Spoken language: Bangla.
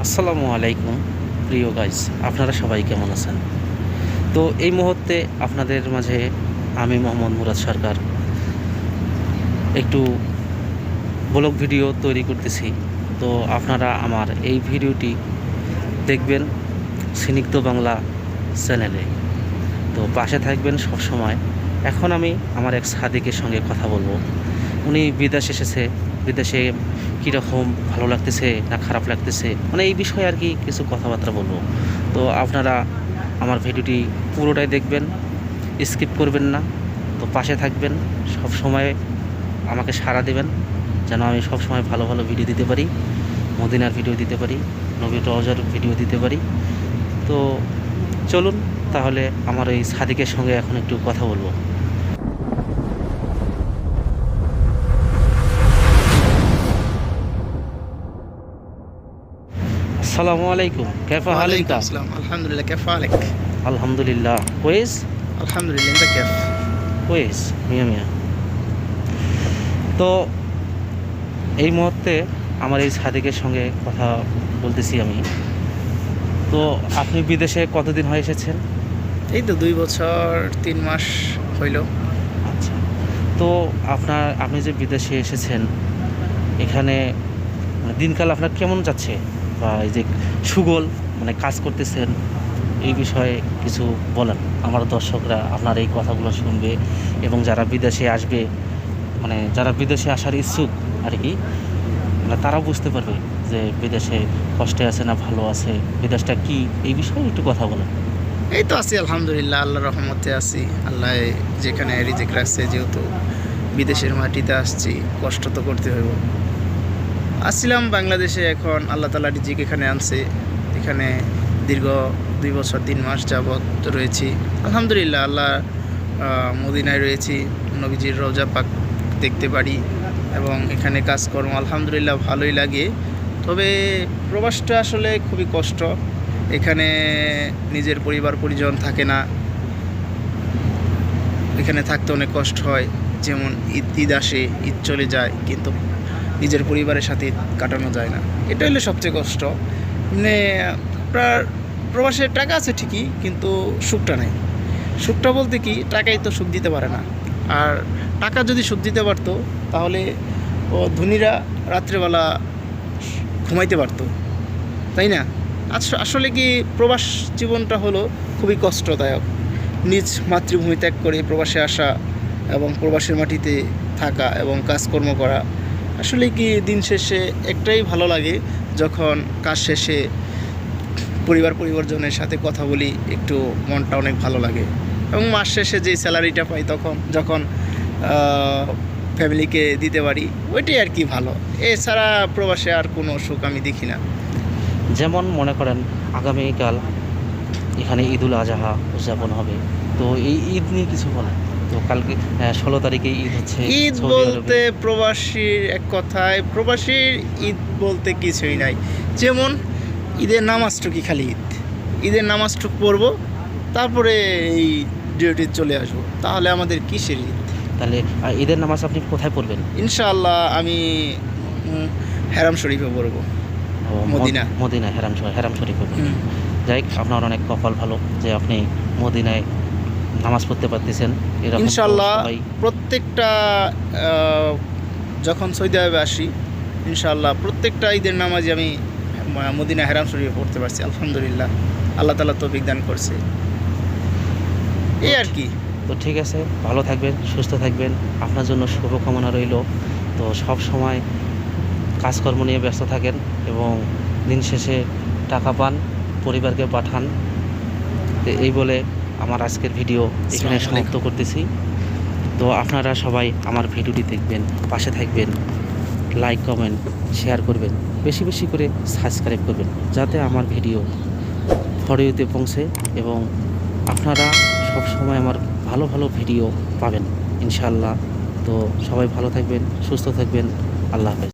আসসালামু আলাইকুম প্রিয় গাইস, আপনারা সবাই কেমন আছেন? তো এই মুহূর্তে আপনাদের মাঝে আমি মোহাম্মদ মুরাদ সরকার একটু ব্লগ ভিডিও তৈরি করতেছি। তো আপনারা আমার এই ভিডিওটি দেখবেন স্নিগ্ধ বাংলা চ্যানেলে। তো পাশে থাকবেন সব সময়। এখন আমি আমার এক সাদিকের সঙ্গে কথা বলবো। উনি বিদেশ এসেছে, বিদেশে কীরকম ভালো লাগতেছে না খারাপ লাগতেছে, মানে এই বিষয়ে আর কি কিছু কথাবার্তা বলবো। তো আপনারা আমার ভিডিওটি পুরোটাই দেখবেন, স্কিপ করবেন না। তো পাশে থাকবেন, সব সময় আমাকে সাড়া দেবেন, যেন আমি সব সময় ভালো ভালো ভিডিও দিতে পারি, মদিনার ভিডিও দিতে পারি, নবী রওজার ভিডিও দিতে পারি। তো চলুন তাহলে আমার এই সাদিকের সঙ্গে এখন একটু কথা বলবো। আসসালামু আলাইকুম, কেফা হালিকা? السلام الحمد لله كيف حالك؟ আলহামদুলিল্লাহ কোয়েস। الحمد لله انت كيف؟ কোয়েস মিয়া মিয়া। তো এই মুহূর্তে আমার এই সাদিকের সঙ্গে কথা বলতেছি আমি। তো আপনি বিদেশে কতদিন হয়ে এসেছেন? এই তো 2 বছর 3 মাস হইল। আচ্ছা, তো আপনি যে বিদেশে এসেছেন, এখানে মানে দিনকাল আপনার কেমন যাচ্ছে, বা এই যে সুগোল মানে কাজ করতেছেন, এই বিষয়ে কিছু বলেন। আমার দর্শকরা আপনার এই কথাগুলো শুনবে এবং যারা বিদেশে আসবে, মানে যারা বিদেশে আসার ইচ্ছুক আর কি, মানে তারাও বুঝতে পারবে যে বিদেশে কষ্টে আছে না ভালো আছে, বিদেশটা কি, এই বিষয়ে একটু কথা বলেন। এই তো আছি আলহামদুলিল্লাহ, আল্লাহর রহমতে আছি। আল্লাহ যেখানে রিজিক রাখছে, যেহেতু বিদেশের মাটিতে আসছি, কষ্ট তো করতে হইব। আসছিলাম বাংলাদেশে, এখন আল্লাহ তাআলা রিজিক এখানে আনছে। এখানে দীর্ঘ 2 বছর 3 মাস যাবৎ রয়েছি আলহামদুলিল্লাহ। আল্লাহ মদিনায় রয়েছি, নবীজির রওজা পাক দেখতে পারি এবং এখানে কাজকর্ম আলহামদুলিল্লাহ ভালোই লাগে। তবে প্রবাসটা আসলে খুবই কষ্ট। এখানে নিজের পরিবার পরিজন থাকে না, এখানে থাকতে অনেক কষ্ট হয়। যেমন ঈদ আসে, ঈদ চলে যায়, কিন্তু নিজের পরিবারের সাথে ঈদ কাটানো যায় না। এটা হলো সবচেয়ে কষ্ট। মানে আপনার প্রবাসের টাকা আছে ঠিকই, কিন্তু সুখটা নেই। সুখটা বলতে কি, টাকাই তো সুখ দিতে পারে না। আর টাকা যদি সুখ দিতে পারতো, তাহলে ধনীরা রাত্রেবেলা ঘুমাইতে পারতো, তাই না? আসলে কি প্রবাস জীবনটা হলো খুবই কষ্টদায়ক। নিজ মাতৃভূমি ত্যাগ করে প্রবাসে আসা এবং প্রবাসের মাটিতে থাকা এবং কাজকর্ম করা, আসলে কি দিন শেষে একটাই ভালো লাগে, যখন কাজ শেষে পরিবারজনের সাথে কথা বলি, একটু মনটা অনেক ভালো লাগে। এবং মাস শেষে যে স্যালারিটা পাই, যখন ফ্যামিলিকে দিতে পারি, ওইটাই আর কি ভালো। এছাড়া প্রবাসে আর কোনো সুখ আমি দেখি না। যেমন মনে করেন আগামীকাল এখানে ঈদুল আজহা উদযাপন হবে, তো এই ঈদ নিয়ে কিছু বলেন। তো কালকে 16 তারিখে ঈদ হচ্ছে। ঈদ সৌদি বলতে আরবে প্রবাসীর এক কথায়, প্রবাসীর ঈদ বলতে কিছুই নাই। যেমন ঈদের নামাজটুকি খালি ঈদ, ঈদের নামাজটুক পড়বো, তারপরে এই ডিউটি চলে আসবো, তাহলে আমাদের কিসের ঈদ? তাহলে ঈদের নামাজ আপনি কোথায় পড়বেন? ইনশাআল্লাহ আমি হেরাম শরীফে পড়বো, মদিনা হেরাম শরীফে পড়বেন। যাই হোক, আপনার অনেক কপাল ভালো যে আপনি মদিনায় নামাজ পড়তে পারতেছেন। এরকম ইনশাআল্লাহ প্রত্যেকটা যখন সৌদি আরবে আসি, ইনশাআল্লাহ প্রত্যেকটা ঈদের নামাজই আমি মদিনা হেরাম শরীফে পড়তে পারছি আলহামদুলিল্লাহ। আল্লাহ তাআলা তৌফিক দান করছে, এই আর কি। তো ঠিক আছে, ভালো থাকবেন, সুস্থ থাকবেন, আপনার জন্য শুভকামনা রইল। তো সব সময় কাজকর্ম নিয়ে ব্যস্ত থাকেন এবং দিন শেষে টাকা পান, পরিবারকে পাঠান। তো এই বলে আমার আজকের ভিডিও এখানে সমাপ্ত করতেছি। তো আপনারা সবাই আমার ভিডিওটি দেখবেন, পাশে থাকবেন, লাইক কমেন্ট শেয়ার করবেন, বেশি বেশি করে সাবস্ক্রাইব করবেন, যাতে আমার ভিডিও ফরিওতে পৌঁছে এবং আপনারা সব সময় আমার ভালো ভালো ভিডিও পাবেন ইনশাআল্লাহ। তো সবাই ভালো থাকবেন, সুস্থ থাকবেন, আল্লাহ হাফেজ।